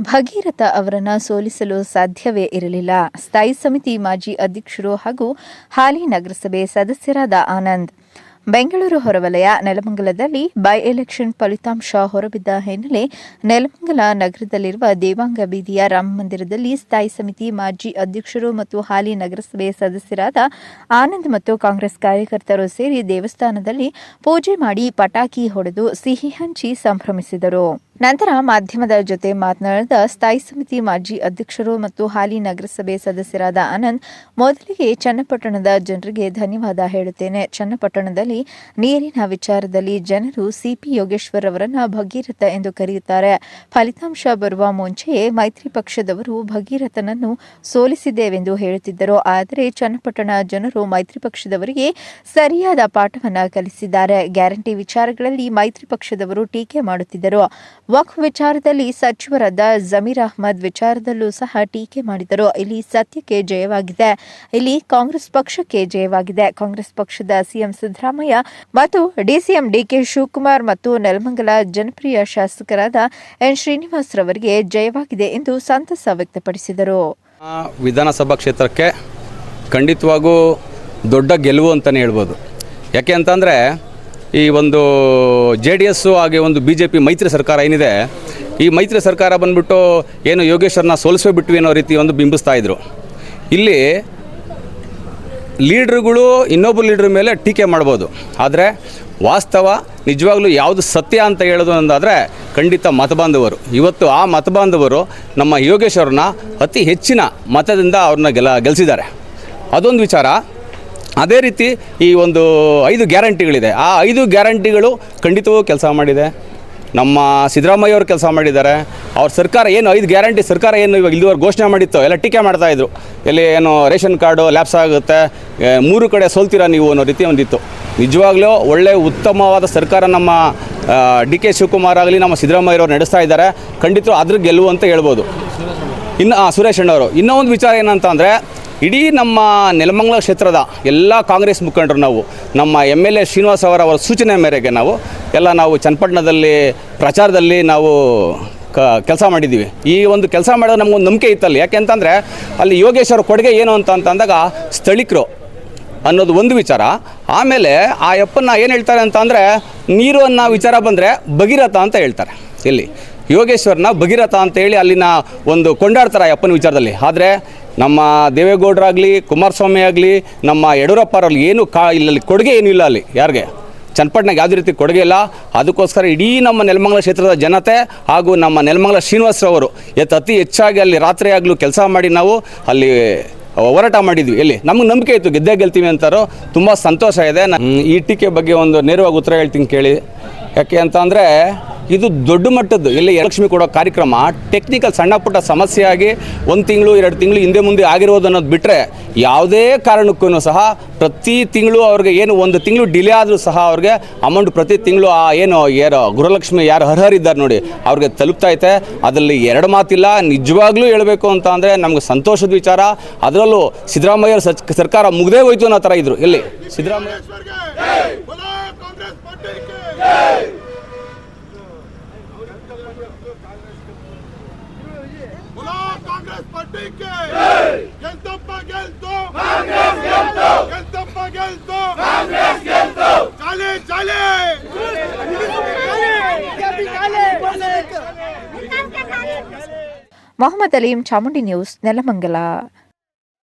ಭಗೀರಥ ಅವರನ್ನು ಸೋಲಿಸಲು ಸಾಧ್ಯವೇ ಇರಲಿಲ್ಲ. ಸ್ಥಾಯಿ ಸಮಿತಿ ಮಾಜಿ ಅಧ್ಯಕ್ಷರು ಹಾಗೂ ಹಾಲಿ ನಗರಸಭೆ ಸದಸ್ಯರಾದ ಆನಂದ್. ಬೆಂಗಳೂರು ಹೊರವಲಯ ನೆಲಮಂಗಲದಲ್ಲಿ ಬೈ ಎಲೆಕ್ಷನ್ ಫಲಿತಾಂಶ ಹೊರಬಿದ್ದ ಹಿನ್ನೆಲೆ ನೆಲಮಂಗಲ ನಗರದಲ್ಲಿರುವ ದೇವಾಂಗ ಬೀದಿಯ ರಾಮಮಂದಿರದಲ್ಲಿ ಸ್ಥಾಯಿ ಸಮಿತಿ ಮಾಜಿ ಅಧ್ಯಕ್ಷರು ಮತ್ತು ಹಾಲಿ ನಗರಸಭೆ ಸದಸ್ಯರಾದ ಆನಂದ್ ಮತ್ತು ಕಾಂಗ್ರೆಸ್ ಕಾರ್ಯಕರ್ತರು ಸೇರಿ ದೇವಸ್ಥಾನದಲ್ಲಿ ಪೂಜೆ ಮಾಡಿ ಪಟಾಕಿ ಹೊಡೆದು ಸಿಹಿ ಹಂಚಿ ಸಂಭ್ರಮಿಸಿದರು. ನಂತರ ಮಾಧ್ಯಮದ ಜೊತೆ ಮಾತನಾಡಿದ ಸ್ಥಾಯಿ ಸಮಿತಿ ಮಾಜಿ ಅಧ್ಯಕ್ಷರು ಮತ್ತು ಹಾಲಿ ನಗರಸಭೆ ಸದಸ್ಯರಾದ ಆನಂದ್, ಮೊದಲಿಗೆ ಚನ್ನಪಟ್ಟಣದ ಜನರಿಗೆ ಧನ್ಯವಾದ ಹೇಳುತ್ತೇನೆ. ಚನ್ನಪಟ್ಟಣದಲ್ಲಿ ನೀರಿನ ವಿಚಾರದಲ್ಲಿ ಜನರು ಸಿಪಿ ಯೋಗೇಶ್ವರ್ ಅವರನ್ನು ಭಗೀರಥ ಎಂದು ಕರೆಯುತ್ತಾರೆ. ಫಲಿತಾಂಶ ಬರುವ ಮುಂಚೆಯೇ ಮೈತ್ರಿ ಪಕ್ಷದವರು ಭಗೀರಥನನ್ನು ಸೋಲಿಸಿದ್ದೇವೆಂದು ಹೇಳುತ್ತಿದ್ದರು. ಆದರೆ ಚನ್ನಪಟ್ಟಣ ಜನರು ಮೈತ್ರಿ ಪಕ್ಷದವರಿಗೆ ಸರಿಯಾದ ಪಾಠವನ್ನು ಕಲಿಸಿದ್ದಾರೆ. ಗ್ಯಾರಂಟಿ ವಿಚಾರಗಳಲ್ಲಿ ಮೈತ್ರಿ ಪಕ್ಷದವರು ಟೀಕೆ ಮಾಡುತ್ತಿದ್ದರು. ವಕ್ಫ್ ವಿಚಾರದಲ್ಲಿ ಸಚಿವರಾದ ಜಮೀರ್ ಅಹ್ಮದ್ ವಿಚಾರದಲ್ಲೂ ಸಹ ಟೀಕೆ ಮಾಡಿದರು. ಇಲ್ಲಿ ಸತ್ಯಕ್ಕೆ ಜಯವಾಗಿದೆ. ಇಲ್ಲಿ ಕಾಂಗ್ರೆಸ್ ಪಕ್ಷಕ್ಕೆ ಜಯವಾಗಿದೆ. ಕಾಂಗ್ರೆಸ್ ಪಕ್ಷದ ಸಿಎಂ ಸಿದ್ದರಾಮಯ್ಯ ಮತ್ತು ಡಿಸಿಎಂ ಡಿಕೆ ಶಿವಕುಮಾರ್ ಮತ್ತು ನೆಲಮಂಗಲ ಜನಪ್ರಿಯ ಶಾಸಕರಾದ ಎನ್ ಶ್ರೀನಿವಾಸ್ ರವರಿಗೆ ಜಯವಾಗಿದೆ ಎಂದು ಸಂತಸ ವ್ಯಕ್ತಪಡಿಸಿದರು. ವಿಧಾನಸಭಾ ಕ್ಷೇತ್ರಕ್ಕೆ ಖಂಡಿತವಾಗೂ ದೊಡ್ಡ ಗೆಲುವು ಅಂತಲೇ ಹೇಳ್ಬೋದು. ಯಾಕೆ ಅಂತಂದರೆ ಈ ಒಂದು JDS ಹಾಗೆ ಒಂದು BJP ಮೈತ್ರಿ ಸರ್ಕಾರ ಏನಿದೆ, ಈ ಮೈತ್ರಿ ಸರ್ಕಾರ ಬಂದ್ಬಿಟ್ಟು ಏನು ಯೋಗೇಶ್ವರನ್ನ ಸೋಲಿಸೇ ಬಿಟ್ವಿ ಅನ್ನೋ ರೀತಿ ಒಂದು ಬಿಂಬಿಸ್ತಾ ಇದ್ರು. ಇಲ್ಲಿ ಲೀಡ್ರುಗಳು ಇನ್ನೊಬ್ಬ ಲೀಡ್ರ್ ಮೇಲೆ ಟೀಕೆ ಮಾಡ್ಬೋದು, ಆದರೆ ವಾಸ್ತವ ನಿಜವಾಗ್ಲೂ ಯಾವುದು ಸತ್ಯ ಅಂತ ಹೇಳೋದು ಅಂದಾದರೆ ಖಂಡಿತ ಮತಬಾಂಧವರು. ಇವತ್ತು ಆ ಮತಬಾಂಧವರು ನಮ್ಮ ಯೋಗೇಶ್ವರನ್ನ ಅತಿ ಹೆಚ್ಚಿನ ಮತದಿಂದ ಅವ್ರನ್ನ ಗೆಲ್ಲಿಸಿದ್ದಾರೆ. ಅದೊಂದು ವಿಚಾರ. ಅದೇ ರೀತಿ ಈ ಒಂದು 5 ಗ್ಯಾರಂಟಿಗಳಿದೆ. ಆ 5 ಗ್ಯಾರಂಟಿಗಳು ಖಂಡಿತವೂ ಕೆಲಸ ಮಾಡಿದೆ. ನಮ್ಮ ಸಿದ್ದರಾಮಯ್ಯ ಅವರು ಕೆಲಸ ಮಾಡಿದ್ದಾರೆ. ಅವ್ರ ಸರ್ಕಾರ ಏನು 5 ಗ್ಯಾರಂಟಿ ಸರ್ಕಾರ ಏನು ಇವಾಗ ಇಲ್ಲಿವರೆಗೆ ಘೋಷಣೆ ಮಾಡಿತ್ತು ಎಲ್ಲ ಟೀಕೆ ಮಾಡ್ತಾಯಿದ್ರು. ಎಲ್ಲಿ ಏನು ರೇಷನ್ ಕಾರ್ಡು ಲ್ಯಾಪ್ಸ್ ಆಗುತ್ತೆ, 3 ಕಡೆ ಸೋಲ್ತೀರಾ ನೀವು ಅನ್ನೋ ರೀತಿ ಒಂದಿತ್ತು. ನಿಜವಾಗ್ಲೂ ಒಳ್ಳೆಯ ಉತ್ತಮವಾದ ಸರ್ಕಾರ ನಮ್ಮ DK ಶಿವಕುಮಾರ್ ಆಗಲಿ ನಮ್ಮ ಸಿದ್ದರಾಮಯ್ಯವ್ರು ನಡೆಸ್ತಾ ಇದ್ದಾರೆ. ಖಂಡಿತ ಅದ್ರ ಗೆಲುವು ಅಂತ ಹೇಳ್ಬೋದು. ಇನ್ನು ಸುರೇಶ್ ಅಣ್ಣವರು ಇನ್ನೂ ಒಂದು ವಿಚಾರ ಏನಂತ ಅಂದರೆ, ಇಡೀ ನಮ್ಮ ನೆಲಮಂಗಲ ಕ್ಷೇತ್ರದ ಎಲ್ಲ ಕಾಂಗ್ರೆಸ್ ಮುಖಂಡರು ನಾವು ನಮ್ಮ MLA ಶ್ರೀನಿವಾಸ್ ಅವರ ಸೂಚನೆ ಮೇರೆಗೆ ನಾವು ಚನ್ನಪಟ್ಟಣದಲ್ಲಿ ಪ್ರಚಾರದಲ್ಲಿ ನಾವು ಕೆಲಸ ಮಾಡಿದ್ದೀವಿ. ಈ ಒಂದು ಕೆಲಸ ಮಾಡೋದು ನಮಗೊಂದು ನಂಬಿಕೆ ಇತ್ತಲ್ಲಿ. ಯಾಕೆಂತಂದರೆ ಅಲ್ಲಿ ಯೋಗೇಶ್ವರ ಕೊಡುಗೆ ಏನು ಅಂತ ಅಂದಾಗ ಸ್ಥಳೀಕರು ಅನ್ನೋದು ಒಂದು ವಿಚಾರ. ಆಮೇಲೆ ಆ ಯಪ್ಪನ್ನ ಏನು ಹೇಳ್ತಾರೆ ಅಂತ ಅಂದರೆ, ನೀರು ಅನ್ನೋ ವಿಚಾರ ಬಂದರೆ ಭಗೀರಥ ಅಂತ ಹೇಳ್ತಾರೆ. ಇಲ್ಲಿ ಯೋಗೇಶ್ವರನ ಭಗೀರಥ ಅಂತೇಳಿ ಅಲ್ಲಿನ ಒಂದು ಕೊಂಡಾಡ್ತಾರೆ ಆ ಯಪ್ಪನ ವಿಚಾರದಲ್ಲಿ. ಆದರೆ ನಮ್ಮ ದೇವೇಗೌಡರಾಗಲಿ ಕುಮಾರಸ್ವಾಮಿ ಆಗಲಿ ನಮ್ಮ ಯಡಿಯೂರಪ್ಪರಲ್ಲಿ ಏನು ಇಲ್ಲಲ್ಲಿ ಕೊಡುಗೆ ಏನೂ ಇಲ್ಲ. ಅಲ್ಲಿ ಯಾರಿಗೆ ಚನ್ನಪಟ್ಟಣಕ್ಕೆ ಯಾವುದೇ ರೀತಿ ಕೊಡುಗೆ ಇಲ್ಲ. ಅದಕ್ಕೋಸ್ಕರ ಇಡೀ ನಮ್ಮ ನೆಲಮಂಗಲ ಕ್ಷೇತ್ರದ ಜನತೆ ಹಾಗೂ ನಮ್ಮ ನೆಲಮಂಗಲ ಶ್ರೀನಿವಾಸರವರು ಅತಿ ಹೆಚ್ಚಾಗಿ ಅಲ್ಲಿ ರಾತ್ರಿ ಆಗಲೂ ಕೆಲಸ ಮಾಡಿ ನಾವು ಅಲ್ಲಿ ಹೋರಾಟ ಮಾಡಿದ್ವಿ. ಎಲ್ಲಿ ನಮಗೆ ನಂಬಿಕೆ ಇತ್ತು ಗೆದ್ದೇ ಗೆಲ್ತೀವಿ ಅಂತಾರೋ. ತುಂಬ ಸಂತೋಷ ಇದೆ. ಈ ಟೀಕೆ ಬಗ್ಗೆ ಒಂದು ನೇರವಾಗಿ ಉತ್ತರ ಹೇಳ್ತೀನಿ ಕೇಳಿ. ಯಾಕೆ ಅಂತ ಅಂದರೆ, ಇದು ದೊಡ್ಡ ಮಟ್ಟದ್ದು ಇಲ್ಲಿ ಲಕ್ಷ್ಮಿ ಕೊಡೋ ಕಾರ್ಯಕ್ರಮ ಟೆಕ್ನಿಕಲ್ ಸಣ್ಣ ಪುಟ್ಟ ಸಮಸ್ಯೆಯಾಗಿ 1 ತಿಂಗಳು 2 ತಿಂಗಳು ಹಿಂದೆ ಮುಂದೆ ಆಗಿರೋದು ಅನ್ನೋದು ಬಿಟ್ಟರೆ ಯಾವುದೇ ಕಾರಣಕ್ಕೂ ಸಹ ಪ್ರತಿ ತಿಂಗಳು ಅವ್ರಿಗೆ ಏನು 1 ತಿಂಗಳು ಡಿಲೇ ಆದರೂ ಸಹ ಅವ್ರಿಗೆ ಅಮೌಂಟ್ ಪ್ರತಿ ತಿಂಗಳು ಏನು ಗೃಹಲಕ್ಷ್ಮಿ ಯಾರು ಅರ್ಹರಿದ್ದಾರೆ ನೋಡಿ ಅವ್ರಿಗೆ ತಲುಪ್ತೈತೆ. ಅದರಲ್ಲಿ 2 ಮಾತಿಲ್ಲ. ನಿಜವಾಗ್ಲೂ ಹೇಳಬೇಕು ಅಂತ ಅಂದರೆ ನಮ್ಗೆ ಸಂತೋಷದ ವಿಚಾರ. ಅದರಲ್ಲೂ ಸಿದ್ದರಾಮಯ್ಯ ಸರ್ಕಾರ ಮುಗ್ದೇ ಹೋಯ್ತು ಅನ್ನೋ ಥರ ಇದ್ರು. ಇಲ್ಲಿ ಸಿದ್ದರಾಮಯ್ಯ कांग्रेस पार्टी के चाले चाले ಮೊಹಮ್ಮದ್ ಅಲೀಂ, ಚಾಮುಂಡಿ ನ್ಯೂಸ್, ನೆಲಮಂಗಲ.